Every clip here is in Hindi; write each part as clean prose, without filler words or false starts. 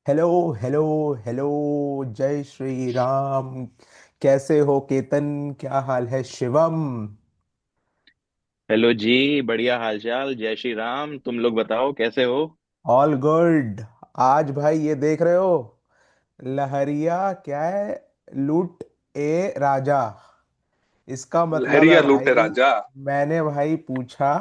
Hello hello hello. जय श्री राम। कैसे हो केतन? क्या हाल है शिवम? हेलो जी। बढ़िया हालचाल। जय श्री राम। तुम लोग बताओ कैसे हो। All good. आज भाई ये देख रहे हो? लहरिया क्या है? लूट ए राजा। इसका मतलब है लहरिया लूटे भाई। राजा। मैंने भाई पूछा,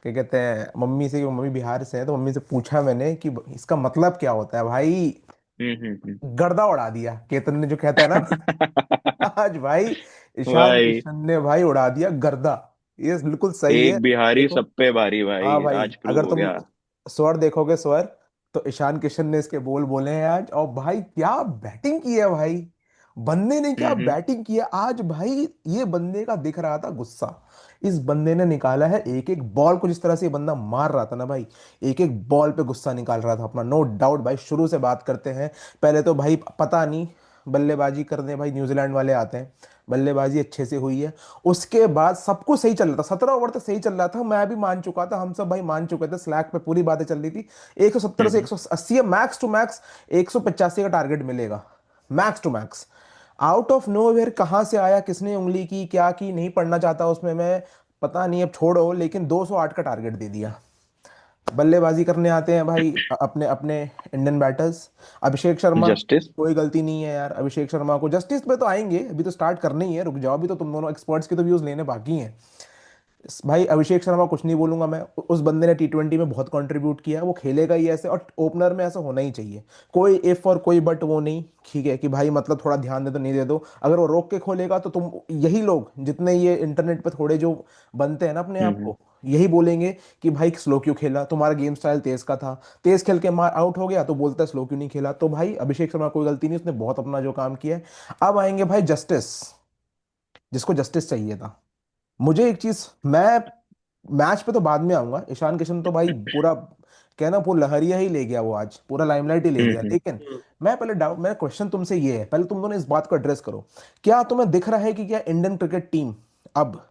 क्या कहते हैं, मम्मी से, मम्मी बिहार से है तो मम्मी से पूछा मैंने कि इसका मतलब क्या होता है भाई। हम्म। गर्दा उड़ा दिया केतन ने, जो कहता है ना। आज भाई ईशान भाई, किशन ने भाई उड़ा दिया गर्दा। ये बिल्कुल सही है। एक बिहारी देखो, सब पे भारी हाँ भाई, भाई, आज प्रूव अगर हो तुम गया। स्वर देखोगे, स्वर, तो ईशान किशन ने इसके बोल बोले हैं आज। और भाई क्या बैटिंग की है भाई, बंदे ने क्या हम्म। बैटिंग की है आज भाई। ये बंदे का दिख रहा था गुस्सा। इस बंदे ने निकाला है एक एक बॉल को, जिस तरह से ये बंदा मार रहा था ना भाई, एक एक बॉल पे गुस्सा निकाल रहा था अपना, नो डाउट भाई। शुरू से बात करते हैं। पहले तो भाई पता नहीं, बल्लेबाजी करने भाई न्यूजीलैंड वाले आते हैं, बल्लेबाजी अच्छे से हुई है। उसके बाद सब कुछ सही चल रहा था, 17 ओवर तक सही चल रहा था, मैं भी मान चुका था, हम सब भाई मान चुके थे, स्लैक पे पूरी बातें चल रही थी। 170 से हम्म 180 है मैक्स टू मैक्स, 185 का टारगेट मिलेगा max to max. Out of nowhere कहां से आया, किसने उंगली की, क्या की, नहीं पढ़ना चाहता उसमें मैं, पता नहीं, अब छोड़ो, लेकिन 208 का टारगेट दे दिया। बल्लेबाजी करने आते हैं भाई अपने अपने Indian batters. Abhishek Sharma, justice. कोई गलती नहीं है यार अभिषेक शर्मा को, जस्टिस पे तो आएंगे, अभी तो स्टार्ट करना ही है, रुक जाओ, अभी तो तुम दोनों एक्सपर्ट्स के तो व्यूज लेने बाकी हैं। भाई अभिषेक शर्मा कुछ नहीं बोलूंगा मैं, उस बंदे ने टी20 में बहुत कंट्रीब्यूट किया है, वो खेलेगा ही ऐसे, और ओपनर में ऐसा होना ही चाहिए। कोई इफ और कोई बट वो नहीं, ठीक है कि भाई मतलब थोड़ा ध्यान दे दो, नहीं दे दो, अगर वो रोक के खोलेगा तो तुम, यही लोग जितने ये इंटरनेट पे थोड़े जो बनते हैं ना अपने आप हम्म। को, यही बोलेंगे कि भाई स्लो क्यों खेला, तुम्हारा गेम स्टाइल तेज का था, तेज खेल के मार आउट हो गया तो बोलता है स्लो क्यों नहीं खेला। तो भाई अभिषेक शर्मा कोई गलती नहीं, उसने बहुत अपना जो काम किया है। अब आएंगे भाई जस्टिस, जिसको जस्टिस चाहिए था। मुझे एक चीज, मैं मैच पे तो बाद में आऊंगा, ईशान किशन तो भाई पूरा, कहना पूरा लहरिया ही ले गया, वो आज पूरा लाइमलाइट ही ले गया, हम्म। लेकिन मैं पहले डाउट, मेरा क्वेश्चन तुमसे ये है, पहले तुम दोनों इस बात को एड्रेस करो। क्या तुम्हें दिख रहा है कि क्या इंडियन क्रिकेट टीम अब,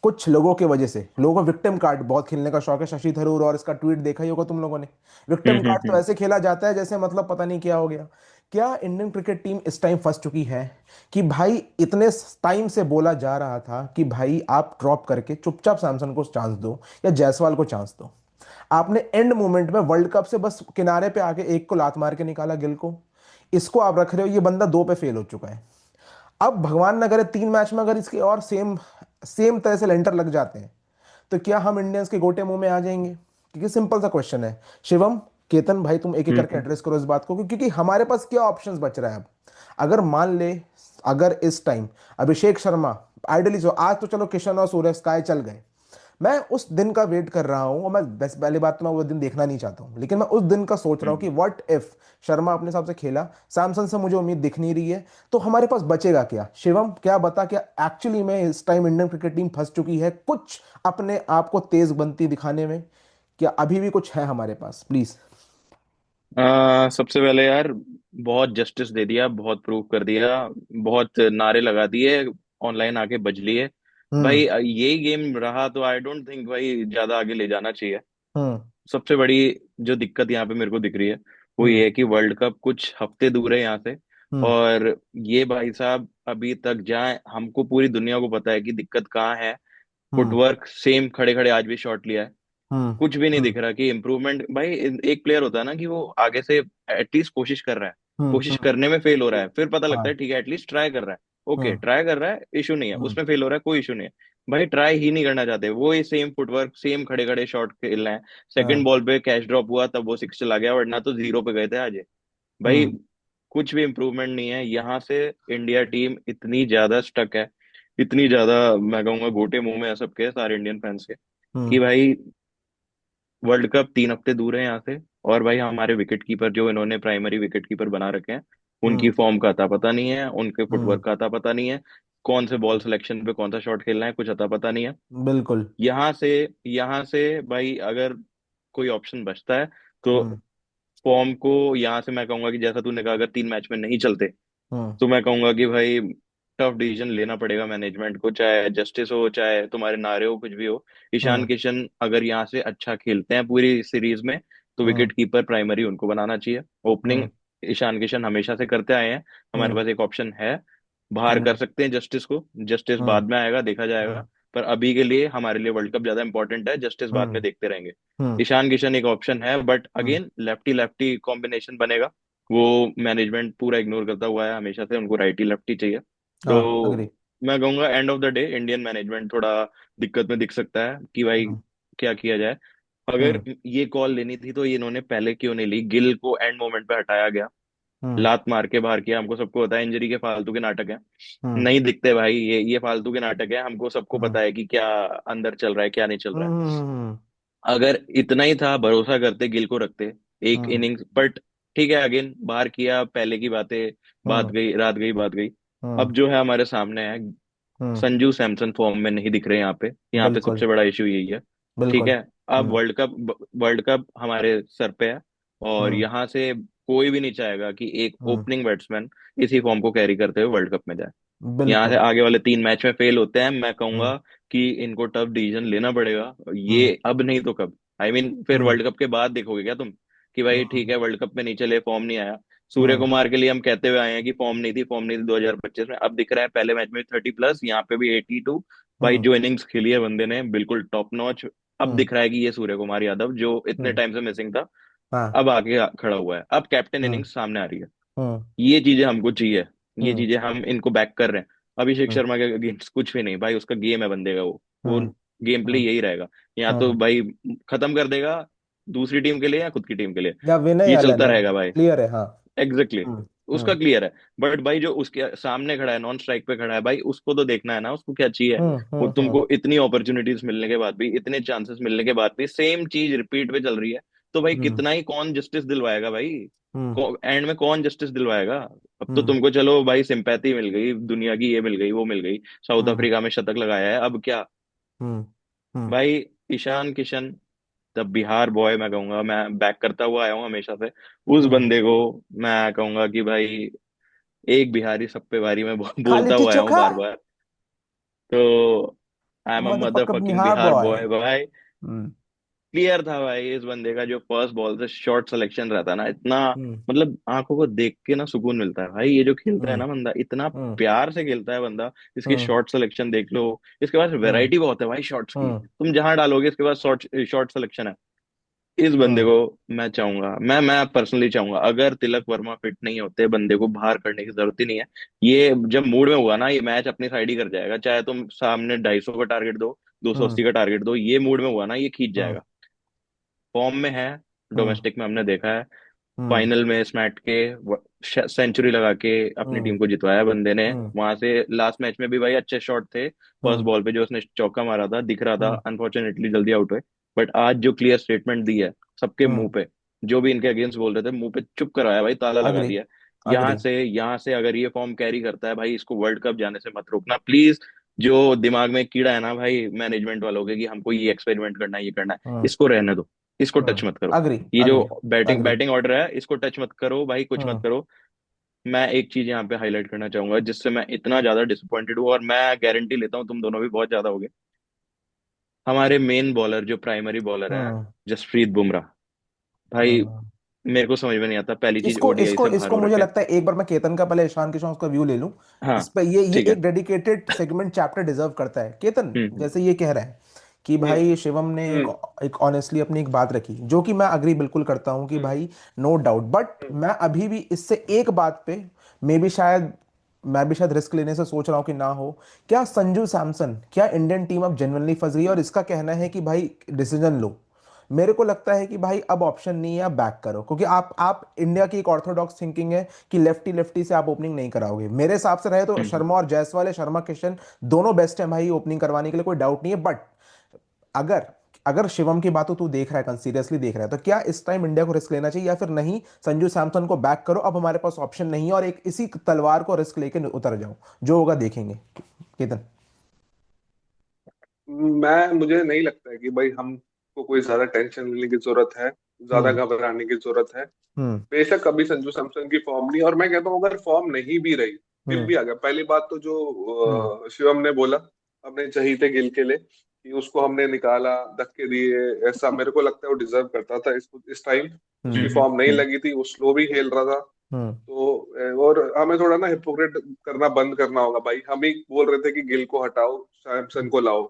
कुछ लोगों की वजह से, लोगों को विक्टिम कार्ड बहुत खेलने का शौक है, शशि थरूर और इसका ट्वीट देखा ही होगा तुम लोगों ने। विक्टिम कार्ड तो हम्म। ऐसे खेला जाता है जैसे मतलब पता नहीं क्या हो गया। क्या इंडियन क्रिकेट टीम इस टाइम फंस चुकी है कि भाई, इतने टाइम से बोला जा रहा था कि भाई आप ड्रॉप करके चुपचाप सैमसन को चांस दो या जायसवाल को चांस दो, आपने एंड मोमेंट में वर्ल्ड कप से बस किनारे पे आके एक को लात मार के निकाला, गिल को, इसको आप रख रहे हो, ये बंदा दो पे फेल हो चुका है। अब भगवान ना करे 3 मैच में अगर इसके और सेम सेम तरह से लेंटर लग जाते हैं, तो क्या हम इंडियंस के गोटे मुंह में आ जाएंगे? क्योंकि सिंपल सा क्वेश्चन है शिवम, केतन भाई, तुम एक एक करके हम्म एड्रेस करो इस बात को, क्योंकि हमारे पास क्या ऑप्शंस बच रहा है अब। अगर मान ले, अगर इस टाइम अभिषेक शर्मा, आइडली जो आज तो चलो किशन और सूर्य स्काई चल गए, मैं उस दिन का वेट कर रहा हूं, और मैं बस पहली बात तो मैं वो दिन देखना नहीं चाहता हूं, लेकिन मैं उस दिन का सोच रहा हूं कि हम्म। व्हाट इफ शर्मा अपने हिसाब से खेला, सैमसन से मुझे उम्मीद दिख नहीं रही है, तो हमारे पास बचेगा क्या? शिवम क्या बता, क्या एक्चुअली में इस टाइम इंडियन क्रिकेट टीम फंस चुकी है कुछ अपने आप को तेज बनती दिखाने में? क्या अभी भी कुछ है हमारे पास, प्लीज? सबसे पहले यार, बहुत जस्टिस दे दिया, बहुत प्रूव कर दिया, बहुत नारे लगा दिए, ऑनलाइन आके बज लिए। हम्म भाई यही गेम रहा तो आई डोंट थिंक भाई ज्यादा आगे ले जाना चाहिए। हम्म सबसे बड़ी जो दिक्कत यहाँ पे मेरे को दिख रही है वो हम्म ये है कि वर्ल्ड कप कुछ हफ्ते दूर है यहाँ से। हम्म और ये भाई साहब अभी तक जाए, हमको पूरी दुनिया को पता है कि दिक्कत कहाँ है। हम्म फुटवर्क सेम, खड़े खड़े आज भी शॉट लिया है। हम्म कुछ भी नहीं हम्म दिख रहा कि इम्प्रूवमेंट। भाई एक प्लेयर होता है ना कि वो आगे से एटलीस्ट कोशिश कर रहा है, कोशिश हम्म। करने में फेल हो रहा है, फिर पता लगता है हाँ। ठीक है एटलीस्ट ट्राई कर रहा है। ओके, हम्म ट्राई कर रहा है, इशू नहीं है, हम्म उसमें फेल हो रहा है, कोई इशू नहीं है। भाई ट्राई ही नहीं करना चाहते वो, ये सेम फुटवर्क, सेम खड़े खड़े शॉट खेल रहे हैं। सेकंड हाँ। बॉल पे कैच ड्रॉप हुआ तब वो सिक्स चला गया, वरना तो जीरो पे गए थे आज ये। भाई हम्म कुछ भी इम्प्रूवमेंट नहीं है यहाँ से। इंडिया टीम इतनी ज्यादा स्टक है, इतनी ज्यादा, मैं कहूंगा गोटे मुंह में है सबके, सारे इंडियन फैंस के, कि हम्म भाई वर्ल्ड कप 3 हफ्ते दूर है यहाँ से। और भाई हमारे विकेट कीपर जो इन्होंने प्राइमरी विकेट कीपर बना रखे हैं, उनकी हम्म फॉर्म का अता पता नहीं है, उनके हम्म। फुटवर्क का अता पता नहीं है, कौन से बॉल सिलेक्शन पे कौन सा शॉट खेलना है कुछ अता पता नहीं है। बिल्कुल। यहाँ से भाई अगर कोई ऑप्शन बचता है तो हम्म फॉर्म को यहाँ से मैं कहूंगा कि जैसा तूने कहा, अगर 3 मैच में नहीं चलते हम्म तो मैं कहूंगा कि भाई टफ डिसीजन लेना पड़ेगा मैनेजमेंट को, चाहे जस्टिस हो, चाहे तुम्हारे नारे हो, कुछ भी हो। ईशान हम्म किशन अगर यहाँ से अच्छा खेलते हैं पूरी सीरीज में, तो हम्म। विकेट कीपर प्राइमरी उनको बनाना चाहिए। ओपनिंग हम्म। ईशान किशन हमेशा से करते आए हैं। हमारे हम्म। पास एक ऑप्शन है, बाहर कर हम्म। सकते हैं जस्टिस को। जस्टिस हम्म। बाद में आएगा, देखा जाएगा। हम्म। पर अभी के लिए हमारे लिए वर्ल्ड कप ज्यादा इंपॉर्टेंट है, जस्टिस बाद में हम्म। देखते रहेंगे। हम्म। ईशान किशन एक ऑप्शन है, but hmm. Again lefty lefty combination बनेगा। वो मैनेजमेंट पूरा इग्नोर करता हुआ है हमेशा से, उनको राइटी लेफ्टी चाहिए। हाँ, तो अग्री। मैं कहूंगा end of the day Indian management थोड़ा दिक्कत में दिख सकता है कि भाई हम्म। क्या किया जाए। अगर हम्म। ये कॉल लेनी थी तो ये इन्होंने पहले क्यों नहीं ली? गिल को एंड मोमेंट पे हटाया गया, हम्म। लात मार के बाहर किया। हमको सबको पता है इंजरी के फालतू के नाटक है, हम्म। नहीं दिखते भाई, ये फालतू के नाटक है। हमको सबको हम्म। पता है कि क्या अंदर चल रहा है, क्या नहीं चल रहा है। हम्म। अगर इतना ही था, भरोसा करते, गिल को रखते एक हम्म। इनिंग्स। बट ठीक है, अगेन बाहर किया, पहले की बातें, बात हम्म। गई, रात गई, बात गई। हम्म। अब जो है हमारे सामने है, हम्म। संजू सैमसन फॉर्म में नहीं दिख रहे यहाँ पे बिल्कुल। सबसे बड़ा इशू यही है। ठीक बिल्कुल। है। अब हम्म। वर्ल्ड कप हमारे सर पे है, और हम्म। यहाँ से कोई भी नहीं चाहेगा कि एक हम्म। ओपनिंग बैट्समैन इसी फॉर्म को कैरी करते हुए वर्ल्ड कप में जाए। यहाँ से बिल्कुल। आगे वाले 3 मैच में फेल होते हैं, मैं हम्म। कहूंगा कि इनको टफ डिसीजन लेना पड़ेगा, हम्म। ये अब नहीं तो कब। फिर हम्म। वर्ल्ड कप के बाद देखोगे क्या तुम कि भाई ठीक हम्म। है वर्ल्ड कप में नहीं चले, फॉर्म नहीं आया। सूर्य हम्म। कुमार के लिए हम कहते हुए आए हैं कि फॉर्म नहीं थी, फॉर्म नहीं थी 2025 में, अब दिख रहा है पहले मैच में 30+, यहाँ पे भी 82। भाई हम्म। जो इनिंग्स खेली है बंदे ने बिल्कुल टॉप नॉच। अब हम्म। दिख रहा है कि ये सूर्य कुमार यादव जो इतने हम्म। टाइम से मिसिंग था, हाँ। अब आगे खड़ा हुआ है, अब कैप्टन हम्म। इनिंग्स सामने आ रही है। हम्म। ये चीजें हमको चाहिए, ये हम्म। चीजें हम इनको बैक कर रहे हैं। अभिषेक हम्म। शर्मा के अगेंस्ट कुछ भी नहीं भाई, उसका गेम है बंदे का, वो हम्म। गेम प्ले हम्म। यही रहेगा। या तो हम्म। भाई खत्म कर देगा दूसरी टीम के लिए या खुद की टीम के लिए, या विनय ये या चलता लेना है। रहेगा भाई। क्लियर है, हाँ। Exactly exactly. हम्म। उसका हम्म। क्लियर है। बट भाई जो उसके सामने खड़ा है, नॉन स्ट्राइक पे खड़ा है भाई, उसको तो देखना है ना, उसको क्या चाहिए। हम्म। वो हम्म। हम्म। तुमको इतनी अपॉर्चुनिटीज मिलने के बाद भी, इतने चांसेस मिलने के बाद भी सेम चीज रिपीट पे चल रही है, तो भाई हम्म। कितना ही कौन जस्टिस दिलवाएगा भाई? हम्म। एंड में कौन जस्टिस दिलवाएगा? अब तो हम्म। तुमको चलो भाई सिंपैथी मिल गई दुनिया की, ये मिल गई, वो मिल गई, साउथ हम्म। अफ्रीका में शतक लगाया है, अब क्या? हम्म। हम्म। भाई ईशान किशन द बिहार बॉय, मैं कहूंगा, मैं बैक करता हुआ आया हूँ हमेशा से उस हम्म। बंदे को। मैं कहूंगा कि भाई एक बिहारी सब पे भारी, मैं खा बोलता लिट्टी हुआ आया हूँ चोखा। बार बार। तो I am a mother motherfucker fucking Bihar Bihar boy. Boy भाई। हम्म। क्लियर था भाई इस बंदे का, जो फर्स्ट बॉल से शॉट सिलेक्शन रहता है ना, इतना हम्म। मतलब आंखों को देख के ना सुकून मिलता है भाई। ये जो खेलता है हम्म। ना बंदा, इतना हम्म। प्यार से खेलता है बंदा। इसकी हम्म। शॉट सिलेक्शन देख लो, इसके पास हम्म। वैरायटी बहुत है भाई शॉट्स की, हम्म। तुम जहां डालोगे इसके पास शॉट शॉट सिलेक्शन है। इस बंदे हम्म। को मैं चाहूंगा, मैं पर्सनली चाहूंगा, अगर तिलक वर्मा फिट नहीं होते, बंदे को बाहर करने की जरूरत ही नहीं है। ये जब मूड में हुआ ना, ये मैच अपनी साइड ही कर जाएगा, चाहे तुम सामने 250 का टारगेट दो, दो सौ हम्म। अस्सी का टारगेट दो, ये मूड में हुआ ना, ये खींच हम्म। जाएगा। फॉर्म में है, हम्म। डोमेस्टिक में हमने देखा है। हम्म। फाइनल में स्मैट के सेंचुरी लगा के अपनी हम्म। टीम को जितवाया बंदे ने। हम्म। वहां से लास्ट मैच में भी भाई अच्छे शॉट थे, फर्स्ट हम्म। बॉल पे जो उसने चौका मारा था दिख रहा था, हम्म। अनफॉर्चुनेटली जल्दी आउट हुए। बट आज जो क्लियर स्टेटमेंट दी है सबके हम्म। मुंह पे, जो भी इनके अगेंस्ट बोल रहे थे मुंह पे चुप कराया भाई, ताला लगा अग्री। दिया। अग्री। यहाँ से अगर ये फॉर्म कैरी करता है भाई, इसको वर्ल्ड कप जाने से मत रोकना प्लीज। जो दिमाग में कीड़ा है ना भाई मैनेजमेंट वालों के कि हमको ये एक्सपेरिमेंट करना है, ये करना है, हम्म। इसको रहने दो, इसको टच हम्म। मत करो। अग्री। ये जो agree. Batting agree. Batting order है इसको टच मत करो भाई, कुछ मत हम्म। करो। मैं एक चीज यहाँ पे हाईलाइट करना चाहूंगा जिससे मैं इतना ज्यादा डिसअपॉइंटेड हूँ, और मैं गारंटी लेता हूँ तुम दोनों भी बहुत ज्यादा होगे। हमारे मेन बॉलर जो प्राइमरी बॉलर है, हम्म। जसप्रीत बुमराह, भाई हम्म। मेरे को समझ में नहीं आता, पहली चीज इसको ओडीआई इसको से बाहर इसको हो मुझे रखे हैं। लगता है एक बार मैं केतन का पहले ईशान किशन उसका व्यू ले लूं। हाँ इस पे ये ठीक है। एक डेडिकेटेड सेगमेंट चैप्टर डिजर्व करता है केतन। हम्म जैसे ये कह रहा है कि हम्म भाई शिवम ने एक हम्म एक ऑनेस्टली अपनी एक बात रखी जो कि मैं अग्री बिल्कुल करता हूं कि हम्म भाई नो डाउट, बट हम्म मैं अभी भी इससे एक बात पे मे भी शायद मैं भी शायद रिस्क लेने से सोच रहा हूं कि ना हो। क्या संजू सैमसन, क्या इंडियन टीम अब जेन्युइनली फंस गई है और इसका कहना है कि भाई डिसीजन लो? मेरे को लगता है कि भाई अब ऑप्शन नहीं है, आप बैक करो, क्योंकि आप इंडिया की एक ऑर्थोडॉक्स थिंकिंग है कि लेफ्टी लेफ्टी से आप ओपनिंग नहीं कराओगे। मेरे हिसाब से रहे तो हम्म शर्मा और जायसवाल है, शर्मा किशन दोनों बेस्ट है भाई ओपनिंग करवाने के लिए, कोई डाउट नहीं है। बट अगर अगर शिवम की बात हो, तू देख रहा है सीरियसली देख रहा है, तो क्या इस टाइम इंडिया को रिस्क लेना चाहिए या फिर नहीं, संजू सैमसन को बैक करो, अब हमारे पास ऑप्शन नहीं है और एक इसी तलवार को रिस्क लेके उतर जाओ, जो होगा देखेंगे। केतन। मुझे नहीं लगता है कि भाई हमको कोई ज्यादा टेंशन लेने की जरूरत है, ज्यादा हम्म। घबराने की जरूरत है। हम्म। बेशक अभी संजू सैमसन की फॉर्म नहीं, और मैं कहता हूँ अगर फॉर्म नहीं भी रही, गिल हम्म। भी आ गया। पहली बात तो हम्म। जो शिवम ने बोला अपने चहीते गिल के लिए, कि उसको हमने निकाला, धक्के दिए, ऐसा मेरे को लगता है वो डिजर्व करता था इस टाइम। उसकी हम्म फॉर्म नहीं लगी थी, वो स्लो भी खेल रहा था। हम्म तो और हमें थोड़ा ना हिपोक्रेट करना बंद करना होगा भाई। हम ही बोल रहे थे कि गिल को हटाओ, सैमसन को लाओ,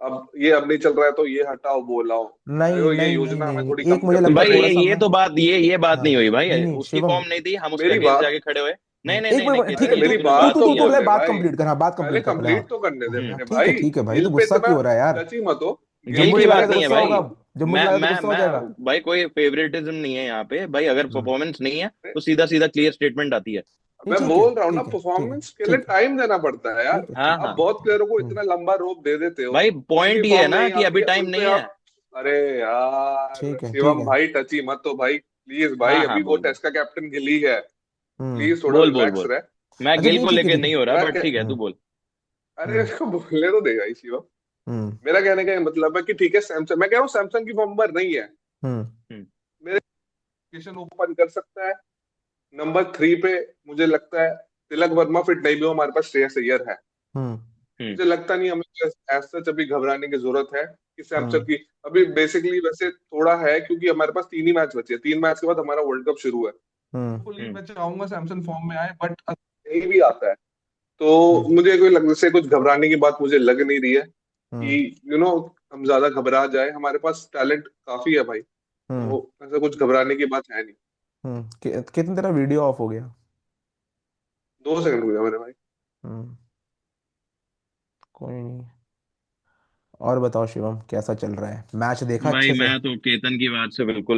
अब नहीं चल रहा है तो ये हटाओ वो लाओ। भाई नहीं वो ये नहीं नहीं योजना नहीं हमें थोड़ी नहीं, एक कम मुझे करनी लगता है भाई थोड़ा चाहिए। सा ये मैं, तो बात, ये बात हाँ नहीं हुई भाई, नहीं नहीं उसकी शिवम, फॉर्म नहीं थी, हम उसके मेरी अगेंस्ट बात जाके खड़े हुए। नहीं नहीं एक नहीं नहीं मिनट, ठीक केतन अरे है, जी, तू मेरी तूने बात बात तू तो की तू है। पहले बोलने बात भाई, कंप्लीट कर, हाँ बात पहले कंप्लीट कर पहले, हाँ। कंप्लीट तो करने दे हम्म मेरे ठीक है भाई। ठीक है भाई, तू गिल पे गुस्सा इतना क्यों हो रहा है यार? टची मत हो। गिल गिल जम्मू पे की इतना बात चलाएगा तो नहीं है टची गुस्सा मत भाई। होगा, हो। जम्मू मैं चलाएगा तो मैं गुस्सा हो मैं जाएगा। भाई कोई फेवरेटिज्म नहीं है यहाँ पे भाई, अगर हम्म, परफॉर्मेंस नहीं है तो सीधा सीधा क्लियर स्टेटमेंट आती है। नहीं मैं ठीक है बोल रहा हूँ ना, ठीक है ठीक है परफॉर्मेंस के लिए ठीक है टाइम देना पड़ता है यार। ठीक है हाँ ठीक है आप हाँ ठीक बहुत है प्लेयरों को इतना लंबा रोप दे देते हो, भाई, उनकी पॉइंट ये है फॉर्म ना नहीं कि आती अभी है टाइम उन पे नहीं है। आप। अरे यार ठीक है ठीक शिवम है। भाई टची मत हो भाई, प्लीज भाई, हाँ हाँ अभी वो बोल बोल टेस्ट का कैप्टन गिल ही है। हम्म प्लीज थोड़ा बोल बोल रिलैक्स बोल। रहे। मैं अच्छा गिल नहीं को ठीक है लेके ठीक है। नहीं हो रहा, मेरा बट ठीक है तू बोल। अरे हम्म इसको बोलने तो देगा ही शिवम। हम्म मेरा कहने का ये मतलब है कि ठीक है सैमसंग, मैं कह रहा हूँ सैमसंग की फॉर्म पर नहीं है, हम्म हम्म मेरे एप्लीकेशन ओपन कर सकता है। नंबर 3 पे मुझे लगता है तिलक वर्मा फिट नहीं भी हो, हमारे पास श्रेयस अय्यर है। हम्म हम्म मुझे लगता नहीं हमें एज सच अभी घबराने की जरूरत है कि सैमसंग हम्म की। अभी बेसिकली वैसे थोड़ा है क्योंकि हमारे पास 3 ही मैच बचे हैं, 3 मैच के बाद हमारा वर्ल्ड कप शुरू है। हम्म Hopefully हम्म मैं चाहूंगा सैमसंग फॉर्म में आए, बट नहीं भी आता है तो हम्म मुझे कोई लग से कुछ घबराने की बात मुझे लग नहीं रही है हम्म कि यू नो हम ज्यादा घबरा जाए। हमारे पास टैलेंट काफी है भाई, हम्म तो ऐसा कुछ घबराने की बात है नहीं। कितने तेरा वीडियो ऑफ हो गया? 2 सेकंड हो गया मेरे भाई। हम्म कोई नहीं। और बताओ शिवम, कैसा चल रहा है? मैच देखा भाई अच्छे से? मैं तो केतन की बात से बिल्कुल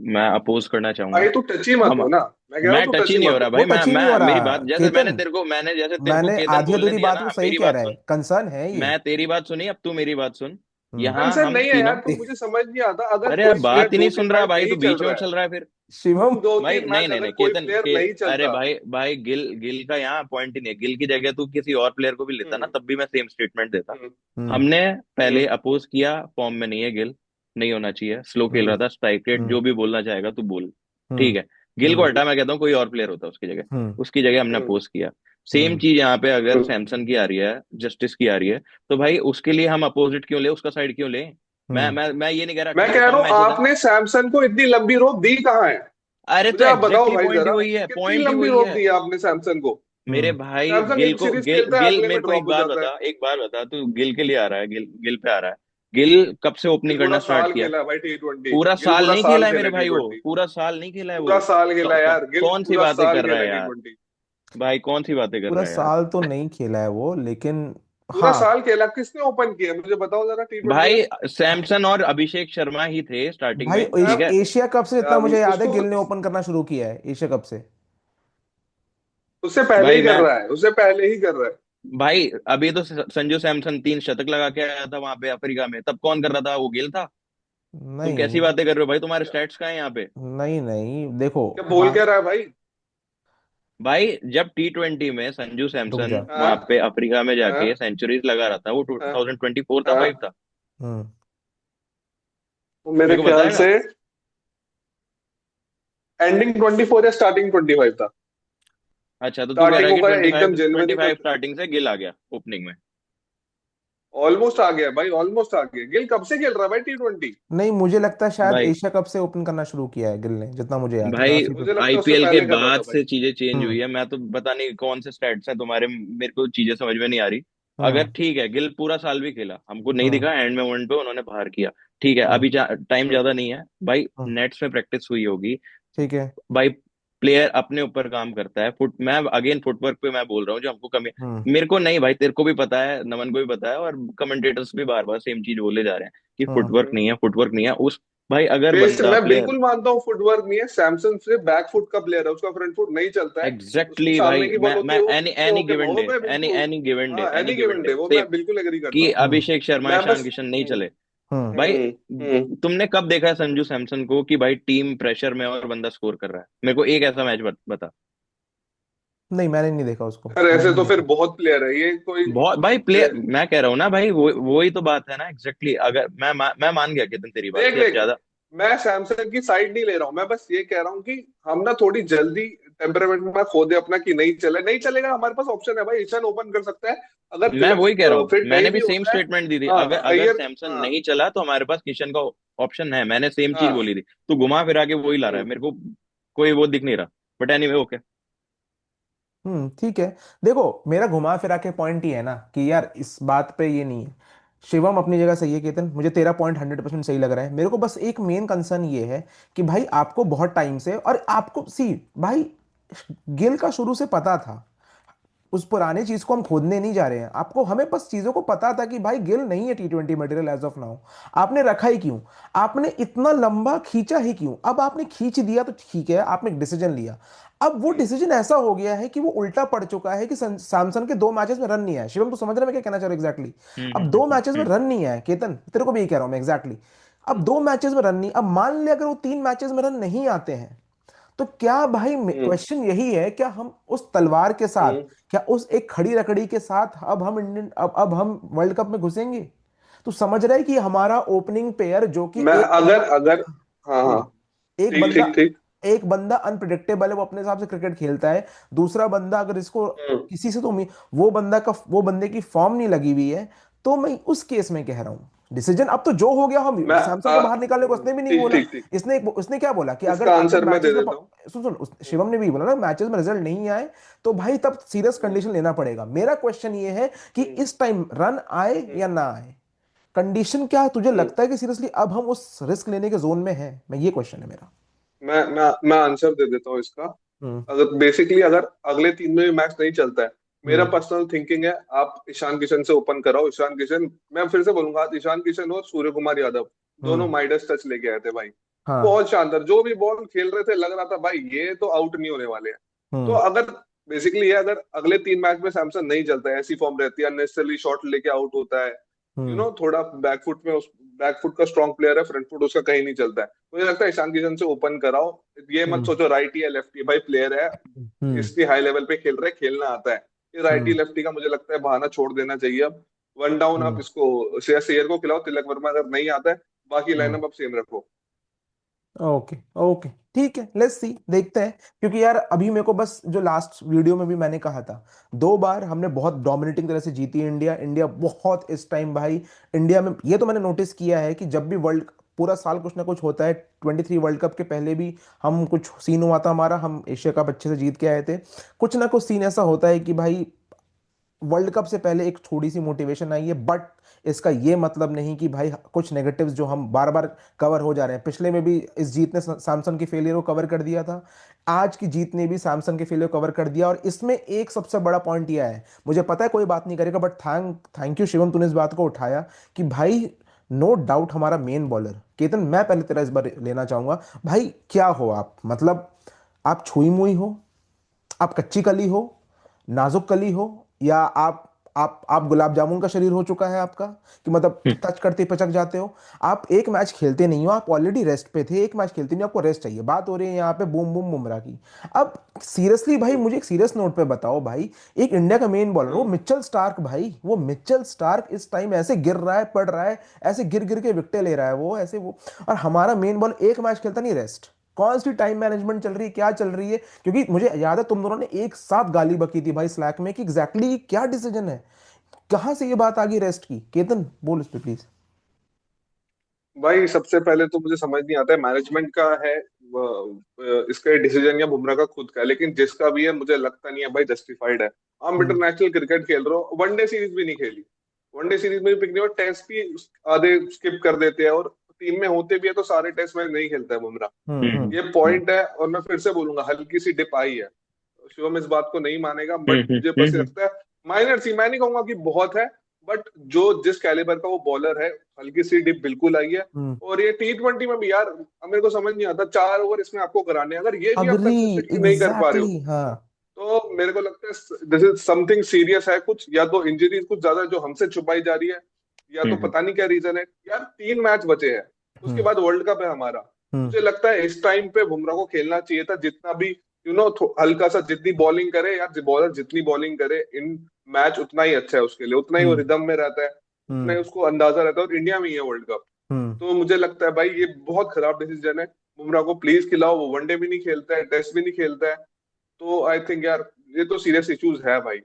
मैं अपोज करना चाहूंगा। भाई तू टची मत हम हो ना, मैं कह रहा हूँ मैं तू टच ही टची नहीं हो मत रहा हो। वो भाई, मैं टच ही नहीं हो मैं मेरी रहा बात जैसे केतन, मैंने जैसे तेरे को मैंने केतन आधी बोलने अधूरी दिया बात ना, वो सही मेरी कह बात रहा है, सुन। कंसर्न है ये। मैं तेरी बात सुनी, अब तू मेरी बात सुन। हम्म यहाँ कंसर्न हम नहीं है यार, तीनों। तो मुझे समझ नहीं आता अगर अरे यार कोई प्लेयर बात ही दो नहीं तीन सुन रहा मैच भाई, नहीं तू चल बीच में रहा है, चल रहा है फिर। शिवम, दो भाई तीन नहीं मैच नहीं अगर नहीं कोई केतन प्लेयर के, नहीं अरे चलता। भाई भाई गिल गिल का यहाँ पॉइंट ही नहीं है। गिल की जगह तू किसी और प्लेयर को भी लेता ना, हम्म तब भी मैं सेम स्टेटमेंट देता। हम्म हम्म हमने पहले हम्म अपोज किया, फॉर्म में नहीं है गिल, नहीं होना चाहिए, स्लो खेल हम्म रहा था, स्ट्राइक रेट हम्म जो भी बोलना चाहेगा तू बोल। हम्म ठीक है, गिल को हम्म हटा, मैं कहता हूँ कोई और प्लेयर होता उसकी जगह। हम्म उसकी जगह हमने हम्म अपोज किया। सेम हम्म चीज यहाँ पे अगर हम्म सैमसन की आ रही है, जस्टिस की आ रही है, तो भाई उसके लिए हम अपोजिट क्यों ले, उसका साइड क्यों ले? हम्म मैं ये नहीं कह रहा, मैं ठीक है कह रहा कम हूँ मैचेस है। आपने सैमसंग को इतनी लंबी रोप दी कहाँ है? अरे तो मुझे आप बताओ एग्जैक्टली भाई पॉइंट ही जरा, वही है, कितनी पॉइंट ही लंबी वही रोप है। दी आपने सैमसंग को? मेरे हम्म भाई सैमसंग गिल एक को, सीरीज गिल खेलता है, गिल अगले में मेरे को ड्रॉप एक हो बात जाता है। बता, एक बात बता, तू गिल के लिए आ रहा है, गिल गिल पे आ रहा है। गिल कब से गिल ओपनिंग पूरा करना स्टार्ट साल किया? खेला है भाई T20। पूरा गिल साल पूरा नहीं साल खेला है खेला मेरे है भाई, वो T20। पूरा साल नहीं खेला है वो। पूरा साल खेला है यार गिल, कौन सी पूरा बातें साल कर रहा खेला है है यार? T20। भाई कौन सी बातें कर पूरा रहा है यार? साल तो नहीं खेला है वो, लेकिन पूरा हाँ। साल खेला, किसने ओपन किया मुझे बताओ जरा T20 में। भाई सैमसन और अभिषेक शर्मा ही थे स्टार्टिंग भाई में, ठीक है। एशिया कप से जितना अब मुझे याद है उसको गिल ने ओपन करना शुरू किया है एशिया कप से। उससे पहले भाई ही कर मैं रहा है, उससे पहले ही कर रहा है। भाई अभी तो संजू सैमसन 3 शतक लगा के आया था वहां पे अफ्रीका में, तब कौन कर रहा था? वो गिल था। तुम कैसी नहीं बातें कर रहे हो भाई? तुम्हारे क्या स्टैट्स कहाँ है यहाँ पे? नहीं नहीं देखो, क्या बोल क्या रहा है भाई? भाई जब T20 में संजू रुक सैमसन जा। वहां हाँ पे अफ्रीका में जाके हाँ सेंचुरीज लगा रहा था, वो हाँ 2024 था, हाँ। 5 था? हम्म तो मेरे मेरे को ख्याल बताएगा। से एंडिंग 24 या स्टार्टिंग 25 था। अच्छा तो तू कह रहा स्टार्टिंग है कि होगा ट्वेंटी एकदम फाइव ट्वेंटी जनवरी फाइव तक। स्टार्टिंग से गिल आ गया ओपनिंग में। ऑलमोस्ट आ गया भाई, ऑलमोस्ट आ गया। गिल कब से खेल रहा है भाई T20? नहीं, मुझे लगता है शायद भाई एशिया कप से ओपन करना शुरू किया है गिल ने, जितना मुझे याद है, जहां भाई से मुझे लगता है उससे आईपीएल के पहले कर रहा बाद था भाई। से चीजें चेंज हम्म हुई है, मैं तो पता नहीं कौन से स्टैट्स हैं तुम्हारे, मेरे को चीजें समझ में नहीं आ रही। अगर हम्म ठीक है गिल पूरा साल भी खेला, हमको नहीं हम्म दिखा, एंड में वन पे उन्होंने बाहर किया, ठीक है, हम्म अभी टाइम हम्म ज्यादा नहीं है भाई, हम्म, नेट्स में प्रैक्टिस हुई होगी ठीक है। भाई। प्लेयर अपने ऊपर काम करता है, मैं अगेन फुटवर्क पे मैं बोल रहा हूँ जो हमको कमी। हम्म मेरे को नहीं भाई, तेरे को भी पता है, नमन को भी पता है, और कमेंटेटर्स भी बार बार सेम चीज बोले जा रहे हैं कि हम्म फुटवर्क नहीं है, फुटवर्क नहीं है उस। भाई अगर बंदा मैं प्लेयर, बिल्कुल मानता हूँ फुटवर्क नहीं है, सैमसंग से बैक फुट का प्लेयर है, उसका फ्रंट फुट नहीं चलता है। उसकी एग्जैक्टली सामने भाई, की बॉल होती मैं है वो एनी पीछे एनी होके, गिवन वो डे, मैं एनी बिल्कुल। एनी गिवन डे, हाँ any any given given day day वो सेम, मैं बिल्कुल एग्री करता कि हूँ। हम्म अभिषेक शर्मा मैं ईशान बस किशन नहीं चले। हम्म भाई हम्म। तुमने कब देखा है संजू सैमसन को कि भाई टीम प्रेशर में और बंदा स्कोर कर रहा है? मेरे को एक ऐसा मैच बता। नहीं, मैंने नहीं देखा उसको, यार मैंने ऐसे नहीं तो फिर देखा। बहुत प्लेयर है ये कोई। बहुत भाई प्लेयर, मैं कह रहा हूँ ना भाई, वो ही तो बात है ना, एग्जैक्टली अगर मैं मान गया कि तुम, तेरी बात देख की अब देख, ज्यादा। मैं सैमसंग की साइड नहीं ले रहा हूँ, मैं बस ये कह रहा हूँ कि हम ना थोड़ी जल्दी टेम्परामेंट में खो दे अपना कि नहीं चले, नहीं चलेगा, हमारे पास ऑप्शन है भाई, ईशान ओपन कर सकता है। अगर मैं तिलक वही कह रहा हूँ, फिट नहीं मैंने भी भी सेम होता है। स्टेटमेंट दी थी, हाँ अगर अगर अय्यर। सैमसन हाँ नहीं चला तो हमारे पास किशन का ऑप्शन है, मैंने सेम चीज हाँ। बोली थी। तो घुमा फिरा के वही ला रहा है, हम्म मेरे को कोई वो दिख नहीं रहा। But anyway okay. ठीक है। देखो, मेरा घुमा फिरा के पॉइंट ये है ना कि यार इस बात पे ये नहीं है। शिवम अपनी जगह सही है केतन, मुझे तेरा पॉइंट 100% सही लग रहा है। मेरे को बस एक मेन कंसर्न ये है कि भाई आपको बहुत टाइम से, और आपको सी भाई, गिल का शुरू से पता था। उस पुराने चीज को हम खोदने नहीं जा रहे हैं, आपको हमें बस चीजों को पता था कि भाई गिल नहीं है T20 material as of now. आपने रखा ही क्यों? आपने इतना लंबा खींचा ही क्यों? अब आपने खींच दिया तो ठीक है, आपने एक डिसीजन लिया। अब वो डिसीजन ऐसा हो गया है कि वो उल्टा पड़ चुका है कि सैमसन के 2 मैचेस में रन नहीं आया। शिवम, तो समझ रहे मैं क्या कहना चाह रहा हूं एग्जैक्टली? अब 2 मैचेस में हम्म। रन नहीं आया केतन, तेरे को भी यही कह रहा हूं मैं एग्जैक्टली। अब 2 मैचेस में रन नहीं, अब मान लिया अगर वो 3 मैचेस में रन नहीं आते हैं, तो क्या भाई, हम्म क्वेश्चन यही है, क्या हम उस तलवार के साथ, हम्म। क्या उस एक खड़ी लकड़ी के साथ अब हम इंडियन, अब हम वर्ल्ड कप में घुसेंगे? तो समझ रहे हैं कि हमारा ओपनिंग पेयर जो कि मैं एक अगर बंदा, अगर हाँ हाँ। बोल, एक ठीक बंदा, ठीक ठीक। एक बंदा अनप्रिडिक्टेबल है, वो अपने हिसाब से क्रिकेट खेलता है। दूसरा बंदा अगर इसको हम्म किसी से तो वो बंदे की फॉर्म नहीं लगी हुई है। तो मैं उस केस में कह रहा हूं, डिसीजन अब तो जो हो गया, हम मैं सैमसंग को बाहर निकालने को उसने भी नहीं ठीक बोला। ठीक ठीक। इसने क्या बोला कि अगर इसका अगर आंसर मैं दे मैचेस में, देता हूँ। सुन सुन शिवम ने भी बोला ना, मैचेस में रिजल्ट नहीं आए तो भाई तब सीरियस हम्म कंडीशन लेना पड़ेगा। मेरा क्वेश्चन ये है कि हम्म इस टाइम रन आए हम्म या ना आए, कंडीशन क्या है? तुझे हम्म। लगता है कि सीरियसली अब हम उस रिस्क लेने के जोन में हैं? मैं, ये क्वेश्चन है मेरा। मैं आंसर दे देता हूँ इसका। हम्म अगर बेसिकली अगर अगले 3 में भी मैच नहीं चलता है, मेरा हम्म पर्सनल थिंकिंग है आप ईशान किशन से ओपन कराओ। ईशान किशन, मैं फिर से बोलूंगा, ईशान किशन और सूर्य कुमार यादव दोनों हम्म। माइडस टच लेके आए थे भाई। हाँ। बहुत शानदार, जो भी बॉल खेल रहे थे लग रहा था भाई ये तो आउट नहीं होने वाले हैं। तो हम्म अगर बेसिकली ये, अगर अगले 3 मैच में सैमसन नहीं चलता है, ऐसी फॉर्म रहती है, अननेसेसरली शॉट लेके आउट होता है, हम्म थोड़ा बैकफुट में, उस बैकफुट का स्ट्रॉन्ग प्लेयर है, फ्रंट फुट उसका कहीं नहीं चलता है, मुझे लगता है ईशान किशन से ओपन कराओ। ये मत हम्म सोचो राइटी या लेफ्टी, भाई प्लेयर है, हम्म इसकी हाई लेवल पे खेल रहा है, खेलना आता है। ये राइटी हम्म लेफ्टी का मुझे लगता है बहाना छोड़ देना चाहिए अब। वन डाउन आप हम्म इसको श्रेयस अय्यर को खिलाओ, तिलक वर्मा अगर नहीं आता है, बाकी हम्म। लाइनअप आप सेम रखो। ओके ओके, ठीक है, लेट्स सी, देखते हैं। क्योंकि यार अभी मेरे को बस, जो लास्ट वीडियो में भी मैंने कहा था, 2 बार हमने बहुत डोमिनेटिंग तरह से जीती है इंडिया। इंडिया बहुत इस टाइम भाई, इंडिया में ये तो मैंने नोटिस किया है कि जब भी वर्ल्ड, पूरा साल कुछ ना कुछ होता है। 23 वर्ल्ड कप के पहले भी हम, कुछ सीन हुआ था हमारा, हम एशिया कप अच्छे से जीत के आए थे। कुछ ना कुछ सीन ऐसा होता है कि भाई वर्ल्ड कप से पहले एक थोड़ी सी मोटिवेशन आई है। बट इसका ये मतलब नहीं कि भाई कुछ नेगेटिव्स जो हम बार बार कवर हो जा रहे हैं। पिछले में भी इस जीत ने सैमसंग की फेलियर को कवर कर दिया था, आज की जीत ने भी सैमसंग के फेलियर को कवर कर दिया। और इसमें एक सबसे बड़ा पॉइंट यह है, मुझे पता है कोई बात नहीं करेगा, बट थैंक यू शिवम, तूने इस बात को उठाया कि भाई नो डाउट हमारा मेन बॉलर केतन, मैं पहले तेरा इस बार लेना चाहूंगा। भाई क्या हो आप, मतलब आप छुई मुई हो, आप कच्ची कली हो, नाजुक कली हो, या आप गुलाब जामुन का शरीर हो चुका है आपका, कि मतलब टच करते ही पचक जाते हो। आप एक मैच खेलते नहीं हो, आप ऑलरेडी रेस्ट पे थे, एक मैच खेलते नहीं हो, आपको रेस्ट चाहिए। बात हो रही है यहाँ पे बूम बूम बुमराह की। अब सीरियसली भाई, हम्म मुझे एक सीरियस नोट पे बताओ भाई, एक इंडिया का मेन बॉलर, वो हम्म मिचेल स्टार्क भाई, वो मिचेल स्टार्क इस टाइम ऐसे गिर रहा है, पड़ रहा है, ऐसे गिर गिर के विकेटें ले रहा है वो, ऐसे वो। और हमारा मेन बॉल एक मैच खेलता नहीं, रेस्ट। कौन सी टाइम मैनेजमेंट चल रही है, क्या चल रही है? क्योंकि मुझे याद है तुम दोनों ने एक साथ गाली बकी थी भाई स्लैक में कि एग्जैक्टली exactly क्या डिसीजन है, कहां से ये बात आ गई रेस्ट की? केतन बोल इस पे प्लीज। भाई सबसे पहले तो मुझे समझ नहीं आता है मैनेजमेंट का है इसका डिसीजन या बुमराह का खुद का है, लेकिन जिसका भी है मुझे लगता नहीं है भाई जस्टिफाइड है। हम हम्म इंटरनेशनल क्रिकेट खेल रहे हो, वनडे सीरीज भी नहीं खेली, वनडे सीरीज में भी पिक नहीं हुआ, टेस्ट भी आधे स्किप कर देते हैं, और टीम में होते भी है तो सारे टेस्ट मैच नहीं खेलता है बुमराह। हम्म ये पॉइंट है, और मैं फिर से बोलूंगा हल्की सी डिप आई है। शिवम इस बात को नहीं मानेगा, बट मुझे बस लगता है माइनर सी, मैं नहीं कहूंगा कि बहुत है, बट जो जिस कैलिबर का वो बॉलर है, हल्की सी डिप बिल्कुल आई है। हम्म। और ये T20 में भी यार, अब मेरे को समझ नहीं आता, 4 ओवर इसमें आपको कराने हैं, अगर ये भी आप अग्री, कंसिस्टेंटली नहीं कर पा रहे हो, एग्जैक्टली, हाँ। तो मेरे को लगता है दिस इज समथिंग सीरियस है कुछ, या तो इंजरीज कुछ ज्यादा जो हमसे छुपाई जा रही है, या तो पता नहीं क्या रीजन है यार। 3 मैच बचे हैं, उसके हम्म बाद वर्ल्ड कप है हमारा। हम्म मुझे लगता है इस टाइम पे बुमराह को खेलना चाहिए था, जितना भी हल्का सा, जितनी बॉलिंग करे यार, बॉलर जितनी बॉलिंग करे इन मैच, उतना ही अच्छा है उसके लिए, उतना ही वो हम्म रिदम में रहता है, उतना हम्म ही उसको अंदाजा रहता है, और इंडिया में ही है वर्ल्ड कप। हम्म तो मुझे लगता है भाई ये बहुत खराब डिसीजन है। बुमराह को प्लीज खिलाओ, वो वनडे भी नहीं खेलता है, टेस्ट भी नहीं खेलता है, तो आई थिंक यार ये तो सीरियस इश्यूज है भाई,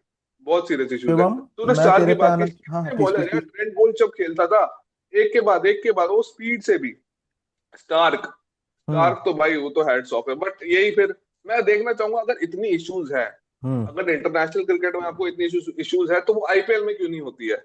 बहुत सीरियस इश्यूज है। शिवम, तूने मैं स्टार तेरे की पे बात की, आना, हाँ हाँ, कितने प्लीज बॉलर प्लीज यार, प्लीज। ट्रेंट बोल्ट जब खेलता था एक के बाद वो स्पीड से भी। स्टार्क हम्म। स्टार्क तो भाई वो तो हेड्स ऑफ है, बट यही फिर मैं देखना चाहूंगा अगर इतनी इश्यूज है, हम्म। अगर इंटरनेशनल क्रिकेट में आपको इतनी इश्यूज है तो वो आईपीएल में क्यों नहीं होती है?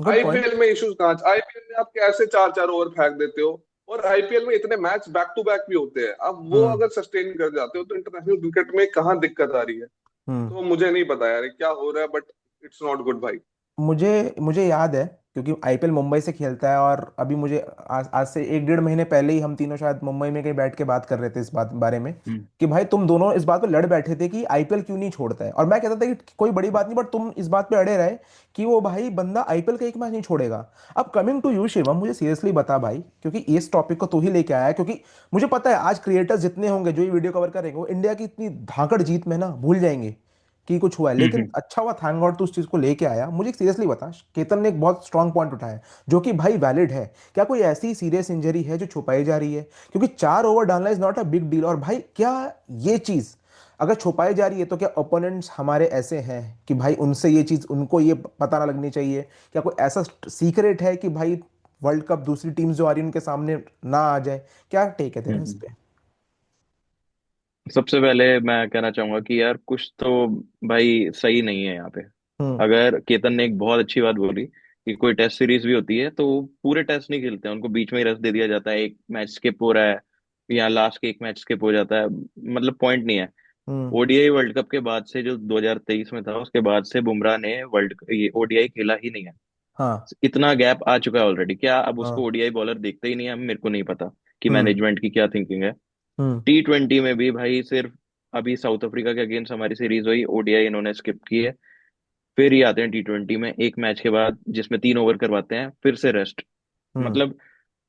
Good point. आईपीएल में इश्यूज कहाँ? आईपीएल में आप कैसे चार चार ओवर फेंक देते हो, और आईपीएल में इतने मैच बैक टू बैक भी होते हैं, अब वो हम्म। अगर सस्टेन कर जाते हो तो इंटरनेशनल क्रिकेट में कहाँ दिक्कत आ रही है? हम्म। तो मुझे नहीं पता यार ये क्या हो रहा है, बट इट्स नॉट गुड भाई। मुझे मुझे याद है, क्योंकि आईपीएल मुंबई से खेलता है, और अभी मुझे आज से एक डेढ़ महीने पहले ही हम तीनों शायद मुंबई में कहीं बैठ के बात कर रहे थे इस बात बारे में, हम्म कि भाई तुम दोनों इस बात पे लड़ बैठे थे कि आईपीएल क्यों नहीं छोड़ता है, और मैं कहता था कि कोई बड़ी बात नहीं, बट तुम इस बात पे अड़े रहे कि वो भाई बंदा आईपीएल का एक मैच नहीं छोड़ेगा। अब कमिंग टू यू शिवम, मुझे सीरियसली बता भाई, क्योंकि इस टॉपिक को तू ही लेके आया है, क्योंकि मुझे पता है आज क्रिएटर्स जितने होंगे जो ये वीडियो कवर करेंगे वो इंडिया की इतनी धाकड़ जीत में ना भूल जाएंगे कि कुछ हुआ है, हम्म लेकिन हम्म अच्छा हुआ, थैंक गॉड तू उस चीज को लेके आया। मुझे सीरियसली बता, केतन ने एक बहुत स्ट्रांग पॉइंट उठाया जो कि भाई वैलिड है। क्या कोई ऐसी सीरियस इंजरी है जो छुपाई जा रही है? क्योंकि 4 ओवर डालना is not a big deal, और भाई क्या ये चीज अगर छुपाई जा रही है तो क्या ओपोनेंट्स हमारे ऐसे हैं कि भाई उनसे ये चीज, उनको ये पता ना लगनी चाहिए? क्या कोई ऐसा सीक्रेट है कि भाई वर्ल्ड कप दूसरी टीम्स जो आ रही है उनके सामने ना आ जाए? क्या टेक है तेरा इस हम्म। पे? सबसे पहले मैं कहना चाहूंगा कि यार कुछ तो भाई सही नहीं है यहाँ पे। हम्म। अगर केतन ने एक बहुत अच्छी बात बोली कि कोई टेस्ट सीरीज भी होती है तो वो पूरे टेस्ट नहीं खेलते हैं, उनको बीच में ही रेस्ट दे दिया जाता है, एक मैच स्किप हो रहा है या लास्ट के एक मैच स्किप हो जाता है, मतलब पॉइंट नहीं है। हम्म। ओडीआई वर्ल्ड कप के बाद से जो 2023 में था उसके बाद से बुमराह ने वर्ल्ड ये ओडीआई खेला ही नहीं है। हाँ। इतना गैप आ चुका है ऑलरेडी, क्या अब उसको हाँ। ओडीआई बॉलर देखते ही नहीं है? मेरे को नहीं पता कि हम्म। मैनेजमेंट की क्या थिंकिंग है। हम्म। T20 में भी भाई सिर्फ अभी साउथ अफ्रीका के अगेंस्ट हमारी सीरीज हुई, ओडीआई इन्होंने स्किप की है। फिर ही आते हैं T20 में एक मैच के बाद जिसमें 3 ओवर करवाते हैं, फिर से रेस्ट। हम्म। मतलब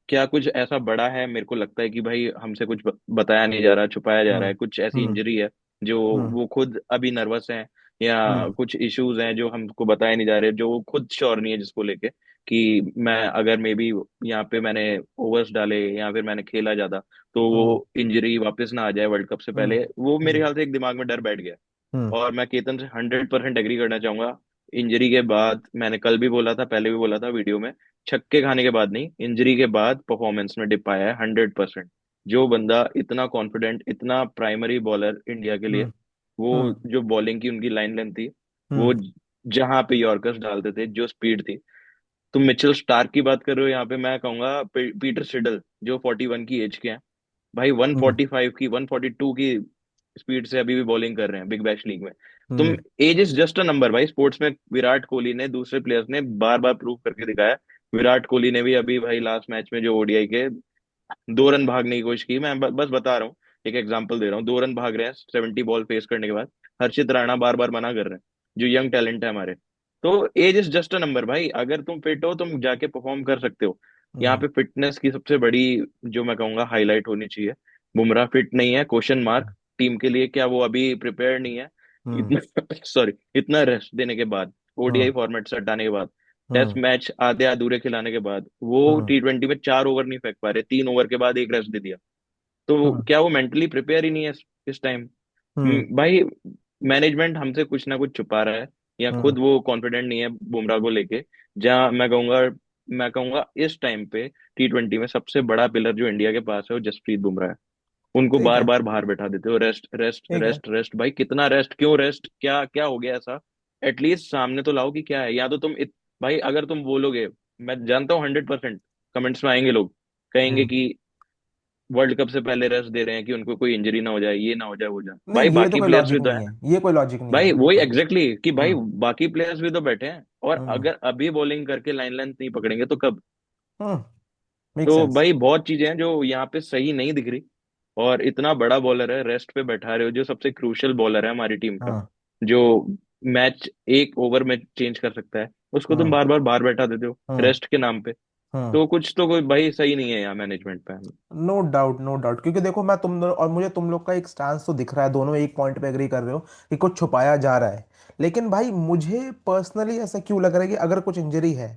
क्या कुछ ऐसा बड़ा है? मेरे को लगता है कि भाई हमसे कुछ बताया नहीं जा रहा, छुपाया जा रहा हम्म। है, कुछ ऐसी हम्म। इंजरी है जो हम्म। वो खुद अभी नर्वस हैं, या हम्म। कुछ इश्यूज हैं जो हमको बताए नहीं जा रहे, जो वो खुद श्योर नहीं है जिसको लेके कि मैं अगर मे बी यहाँ पे मैंने ओवर्स डाले या फिर मैंने खेला ज्यादा तो हम्म। वो इंजरी वापस ना आ जाए वर्ल्ड कप से हम्म। पहले, वो मेरे हम्म। ख्याल से एक दिमाग में डर बैठ गया। हम्म। और मैं केतन से 100% एग्री करना चाहूंगा। इंजरी के बाद मैंने कल भी बोला था, पहले भी बोला था वीडियो में, छक्के खाने के बाद नहीं, इंजरी के बाद परफॉर्मेंस में डिप आया है 100%। जो बंदा इतना कॉन्फिडेंट, इतना प्राइमरी बॉलर इंडिया के लिए, हम्म। वो हम्म। जो बॉलिंग की उनकी लाइन लेंथ थी, वो हम्म। जहां पे यॉर्कर्स डालते थे, जो स्पीड थी। तुम मिचेल स्टार्क की बात कर रहे हो यहाँ पे, मैं कहूंगा पीटर सिडल जो 41 की एज के हैं, भाई हम्म। 145 की 142 की स्पीड से अभी भी बॉलिंग कर रहे हैं बिग बैश लीग में। तुम, हम्म। Age is just a number भाई स्पोर्ट्स में। विराट कोहली ने, दूसरे प्लेयर्स ने बार बार प्रूव करके दिखाया। विराट कोहली ने भी अभी भाई लास्ट मैच में जो ओडीआई के 2 रन भागने की कोशिश की, मैं बस बता रहा हूँ, एक एग्जांपल दे रहा हूँ, 2 रन भाग रहे हैं 70 बॉल फेस करने के बाद, हर्षित राणा बार बार मना कर रहे हैं, जो यंग टैलेंट है हमारे। तो age is just a number भाई, अगर तुम फिट हो तुम जाके परफॉर्म कर सकते हो। यहाँ हम्म। पे फिटनेस की सबसे बड़ी, जो मैं कहूंगा, हाईलाइट होनी चाहिए। बुमराह फिट नहीं है, क्वेश्चन मार्क टीम के लिए, क्या वो अभी प्रिपेयर नहीं है? हम्म। इतना सॉरी, इतना रेस्ट देने के बाद, ओडीआई हम्म। फॉर्मेट से हटाने के बाद, टेस्ट हम्म। मैच आधे अधूरे खिलाने के बाद, वो हम्म। T20 में 4 ओवर नहीं फेंक पा रहे, 3 ओवर के बाद एक रेस्ट दे दिया। तो हम्म। क्या वो मेंटली प्रिपेयर ही नहीं है इस टाइम? हम्म। भाई मैनेजमेंट हमसे कुछ ना कुछ छुपा रहा है, या हम्म। खुद वो कॉन्फिडेंट नहीं है बुमराह को लेके। जहां मैं कहूंगा इस टाइम पे T20 में सबसे बड़ा पिलर जो इंडिया के पास है वो जसप्रीत बुमराह है। उनको ठीक बार है। बार बाहर बैठा देते हो, रेस्ट रेस्ट ठीक है। रेस्ट रेस्ट, भाई कितना रेस्ट, क्यों रेस्ट, क्या क्या हो गया ऐसा? एटलीस्ट सामने तो लाओ कि क्या है, या तो भाई अगर तुम बोलोगे, मैं जानता हूँ 100% कमेंट्स में आएंगे लोग, कहेंगे हम्म। कि वर्ल्ड कप से पहले रेस्ट दे रहे हैं कि उनको कोई इंजरी ना हो जाए, ये ना हो जाए, वो जाए, भाई नहीं, ये तो बाकी कोई प्लेयर्स लॉजिक भी तो नहीं है। है, ये कोई लॉजिक नहीं भाई है, वही बिल्कुल। एग्जैक्टली exactly, कि भाई हम्म। बाकी प्लेयर्स भी तो बैठे हैं, और हम्म। अगर अभी बॉलिंग करके लाइन लेंथ नहीं पकड़ेंगे तो कब? हम्म। मेक तो सेंस। भाई बहुत चीजें हैं जो यहाँ पे सही नहीं दिख रही। और इतना बड़ा बॉलर है, रेस्ट पे बैठा रहे हो, जो सबसे क्रूशियल बॉलर है हमारी टीम का, हाँ। जो मैच एक ओवर में चेंज कर सकता है, उसको तुम हम्म। बार बार बाहर बैठा देते हो हम्म। रेस्ट के नाम पे। हम्म। तो कुछ तो कोई भाई सही नहीं है यहाँ मैनेजमेंट पे। नो डाउट, नो डाउट, क्योंकि देखो मैं तुम दोनों और मुझे तुम लोग का एक स्टांस तो दिख रहा है, दोनों एक पॉइंट पे एग्री कर रहे हो कि कुछ छुपाया जा रहा है। लेकिन भाई मुझे पर्सनली ऐसा क्यों लग रहा है कि अगर कुछ इंजरी है,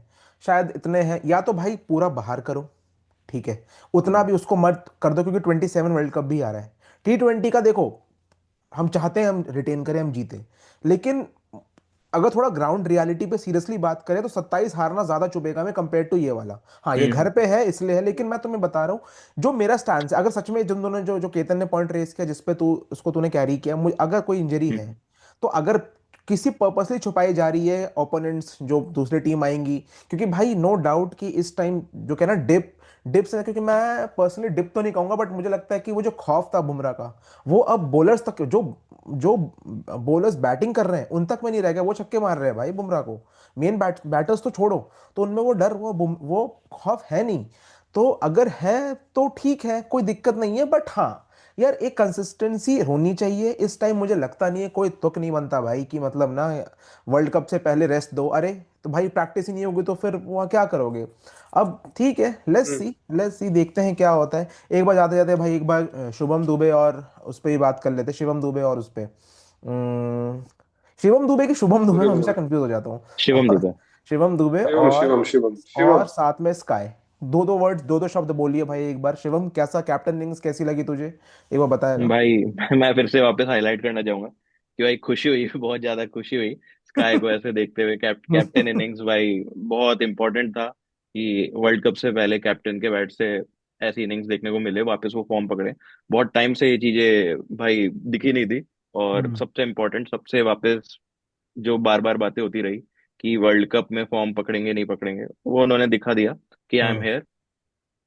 शायद इतने हैं, या तो भाई पूरा बाहर करो, ठीक है, उतना हम्म भी उसको मत कर दो, क्योंकि 27 वर्ल्ड कप भी आ रहा है। T20 का देखो, हम चाहते हैं हम रिटेन करें, हम जीते, लेकिन अगर थोड़ा ग्राउंड रियलिटी पे सीरियसली बात करें तो 27 हारना ज्यादा चुभेगा हमें कंपेयर टू ये वाला। हाँ ये घर हम्म पे है इसलिए है, लेकिन मैं तुम्हें बता रहा हूँ जो मेरा स्टैंड है, अगर सच में जिन दोनों जो जो केतन ने पॉइंट रेस किया जिसपे तू उसको तूने कैरी किया, मुझे अगर कोई इंजरी हम्म है तो अगर किसी पर्पसली छुपाई जा रही है ओपोनेंट्स जो दूसरी टीम आएंगी, क्योंकि भाई नो डाउट कि इस टाइम जो कहना डिप से, क्योंकि मैं पर्सनली डिप तो नहीं कहूंगा बट मुझे लगता है कि वो जो खौफ था बुमराह का वो अब बॉलर्स तक, जो जो बॉलर्स बैटिंग कर रहे हैं उन तक में नहीं रह गया। वो छक्के मार रहे हैं भाई बुमराह को, मेन बैटर्स तो छोड़ो, तो उनमें वो डर वो खौफ है नहीं। तो अगर है तो ठीक है, कोई दिक्कत नहीं है, बट हाँ यार एक कंसिस्टेंसी होनी चाहिए। इस टाइम मुझे लगता नहीं है कोई तुक नहीं बनता भाई कि मतलब ना वर्ल्ड कप से पहले रेस्ट दो, अरे तो भाई प्रैक्टिस ही नहीं होगी तो फिर वहाँ क्या करोगे। अब ठीक है, हम्म। लेट्स सी देखते हैं क्या होता है। एक बार जाते जाते भाई एक बार शुभम दुबे और उस पर ही बात कर लेते हैं, शिवम दुबे और उस पे शिवम दुबे की शुभम दुबे में हमेशा सूर्यकुमार। कंफ्यूज हो जाता हूँ। शिवम और दुबे। शिवम दुबे शिवम शिवम शिवम और शिवम। साथ में स्काई, दो दो वर्ड्स दो दो शब्द बोलिए भाई एक बार। शिवम कैसा कैप्टन इनिंग्स कैसी लगी तुझे, एक बार बताएगा। भाई मैं फिर से वापस हाईलाइट करना चाहूंगा कि भाई खुशी हुई, बहुत ज्यादा खुशी हुई स्काई को ऐसे देखते हुए। कैप्टन इनिंग्स भाई बहुत इंपॉर्टेंट था कि वर्ल्ड कप से पहले कैप्टन के बैट से ऐसी इनिंग्स देखने को मिले, वापस वो फॉर्म पकड़े। बहुत टाइम से ये चीजें भाई दिखी नहीं थी। और हम्म सबसे इम्पोर्टेंट, सबसे वापस जो बार बार बातें होती रही कि वर्ल्ड कप में फॉर्म पकड़ेंगे नहीं पकड़ेंगे, वो उन्होंने दिखा दिया कि I am hmm here.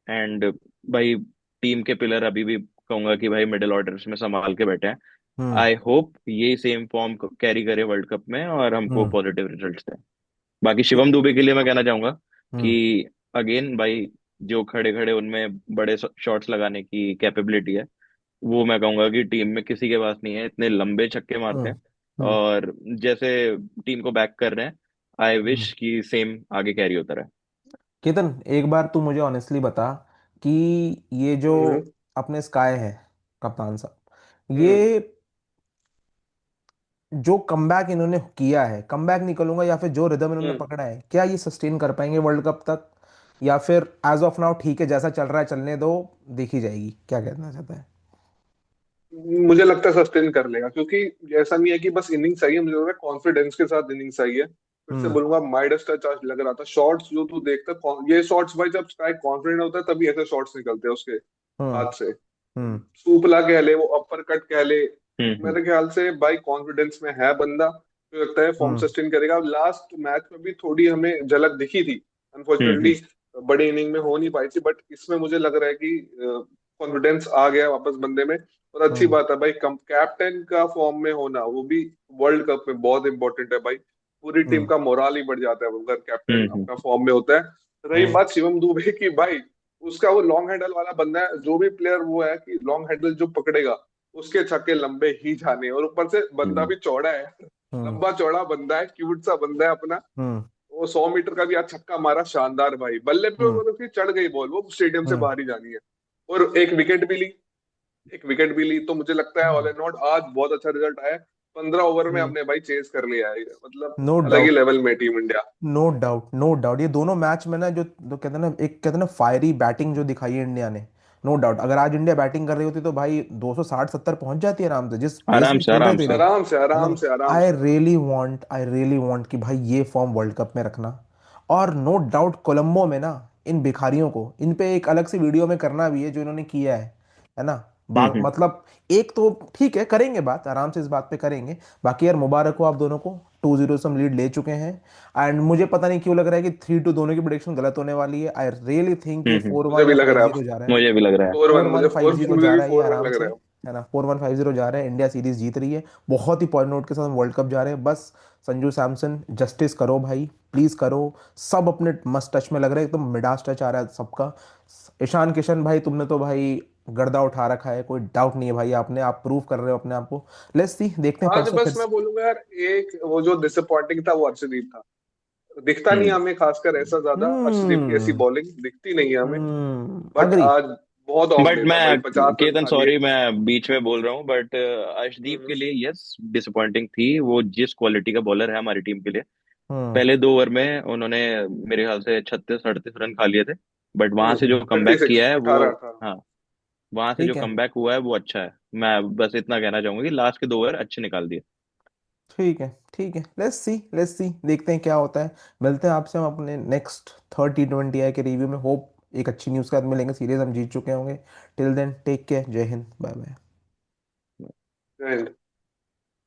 And भाई टीम के पिलर अभी भी कहूंगा कि भाई मिडिल ऑर्डर्स में संभाल के बैठे हैं। हम्म आई होप ये सेम फॉर्म कैरी करे वर्ल्ड कप में और हमको हम्म पॉजिटिव रिजल्ट्स दें। बाकी शिवम दुबे के लिए मैं कहना चाहूंगा कि हम्म अगेन भाई जो खड़े खड़े उनमें बड़े शॉट्स लगाने की कैपेबिलिटी है, वो मैं कहूंगा कि टीम में किसी के पास नहीं है। इतने लंबे छक्के मारते हम्म हैं हम्म और जैसे टीम को बैक कर रहे हैं। आई हम्म। विश कि सेम आगे कैरी होता रहे। केतन एक बार तू मुझे ऑनेस्टली बता कि ये जो हम्म अपने स्काई है कप्तान साहब, ये हम्म जो कमबैक इन्होंने किया है, कमबैक निकलूंगा या फिर जो रिदम इन्होंने हम्म। पकड़ा है, क्या ये सस्टेन कर पाएंगे वर्ल्ड कप तक, या फिर एज ऑफ नाउ ठीक है जैसा चल रहा है चलने दो, देखी जाएगी, क्या कहना चाहता है। मुझे लगता है सस्टेन कर लेगा, क्योंकि ऐसा नहीं है कि बस इनिंग्स आई है, मुझे लग रहा है कॉन्फिडेंस के साथ इनिंग्स आई है। फिर से हम्म बोलूंगा माइडस टच आज लग रहा था। शॉट्स जो तू देखता ये शॉट्स भाई, जब स्काई कॉन्फिडेंट होता है तभी ऐसे शॉट्स निकलते हैं उसके हम्म हाथ से। हम्म सूपला कह ले, वो अपर कट कह ले, हम्म मेरे ख्याल से भाई कॉन्फिडेंस में है बंदा। मुझे लगता है फॉर्म हम्म सस्टेन करेगा। लास्ट मैच में भी थोड़ी हमें झलक दिखी थी, हम्म अनफॉर्चुनेटली बड़ी इनिंग में हो नहीं पाई थी, बट इसमें मुझे लग रहा है कि कॉन्फिडेंस आ गया वापस बंदे में। और अच्छी हम्म बात है भाई, कम कैप्टन का फॉर्म में होना वो भी वर्ल्ड कप में बहुत इंपॉर्टेंट है भाई। पूरी टीम हम्म का मोराल ही बढ़ जाता है अगर कैप्टन हम्म अपना फॉर्म में होता है। रही हम्म बात शिवम दुबे की भाई, उसका वो लॉन्ग हैंडल वाला बंदा है, जो भी प्लेयर वो है कि लॉन्ग हैंडल जो पकड़ेगा उसके छक्के लंबे ही जाने, और ऊपर से बंदा हम्म भी चौड़ा है। हम्म लंबा चौड़ा बंदा है, क्यूट सा बंदा है अपना। हम्म वो 100 मीटर का भी आज छक्का मारा शानदार भाई, बल्ले पे हम्म मतलब कि चढ़ गई बॉल, वो स्टेडियम से हम्म बाहर ही जानी है। और एक विकेट भी ली, एक विकेट भी ली, तो मुझे लगता है ऑल एंड ऑल आज बहुत अच्छा रिजल्ट आया है। 15 ओवर में हम्म हमने भाई चेस कर लिया है, मतलब नो अलग ही डाउट, लेवल में team India. No doubt, no doubt, ये दोनों मैच में ना जो कहते हैं ना, एक कहते हैं ना फायरी बैटिंग जो दिखाई है इंडिया ने, नो डाउट अगर आज इंडिया बैटिंग कर रही होती तो भाई 260-70 पहुंच जाती है आराम से, जिस पेस आराम में से चल रही आराम थी से। लीग, आराम से है आराम ना। से आराम से। आई रियली वांट कि भाई ये फॉर्म वर्ल्ड कप में रखना। और नो डाउट कोलंबो में ना इन भिखारियों को इन पे एक अलग से वीडियो में करना भी है जो इन्होंने किया है ना। हम्म। मतलब एक तो ठीक है करेंगे बात, आराम से इस बात पे करेंगे। बाकी यार मुबारक हो आप दोनों को, 2-0 से हम लीड ले चुके हैं। एंड मुझे पता नहीं क्यों लग रहा है कि 3-2 दोनों की प्रेडिक्शन गलत होने वाली है। आई रियली थिंक कि फोर मुझे वन भी या लग फाइव रहा जीरो है जा रहा है। मुझे भी लग रहा है। 4-1, फोर मुझे वन फाइव फोर जीरो मुझे जा भी रहा है ये 4-1 आराम लग से, रहा है। है ना। 4-1 5-0 जा रहा है, इंडिया सीरीज जीत रही है। बहुत ही पॉइंट नोट के साथ हम वर्ल्ड कप जा रहे हैं। बस संजू सैमसन जस्टिस करो भाई, प्लीज करो। सब अपने मस्त टच में लग रहे हैं, एकदम मिडास टच आ रहा है सबका। ईशान किशन भाई तुमने तो भाई गर्दा उठा रखा है, कोई डाउट नहीं है भाई, आपने आप प्रूव कर रहे हो अपने आप को। लेट्स सी देखते हैं आज परसों फिर बस मैं बोलूंगा यार, एक वो जो डिसअपॉइंटिंग था वो अर्शदीप था। दिखता नहीं हम्म हमें खासकर ऐसा ज्यादा, अर्शदीप की ऐसी हम्म बॉलिंग दिखती नहीं है हमें। But agree. आज बहुत ऑफ बट डे था भाई, मैं 50 रन केतन खा लिए। सॉरी मैं बीच में बोल रहा हूँ, बट अर्शदीप के हम्म लिए यस डिसअपॉइंटिंग थी। वो जिस क्वालिटी का बॉलर है हमारी टीम के लिए, हम्म पहले 2 ओवर में उन्होंने मेरे ख्याल से 36-38 रन खा लिए थे। बट वहां से जो थर्टी कमबैक सिक्स किया है वो, अठारह अठारह हाँ, वहां से जो ठीक है। कमबैक हुआ है वो अच्छा है। मैं बस इतना कहना चाहूंगा कि लास्ट के 2 ओवर अच्छे निकाल दिए। ठीक है, ठीक है, लेट्स सी देखते हैं क्या होता है। मिलते हैं आपसे हम अपने नेक्स्ट थर्ड T20 के रिव्यू में। होप एक अच्छी न्यूज़ के साथ मिलेंगे, सीरीज हम जीत चुके होंगे। टिल देन टेक केयर, जय हिंद, बाय बाय। जय हिंद।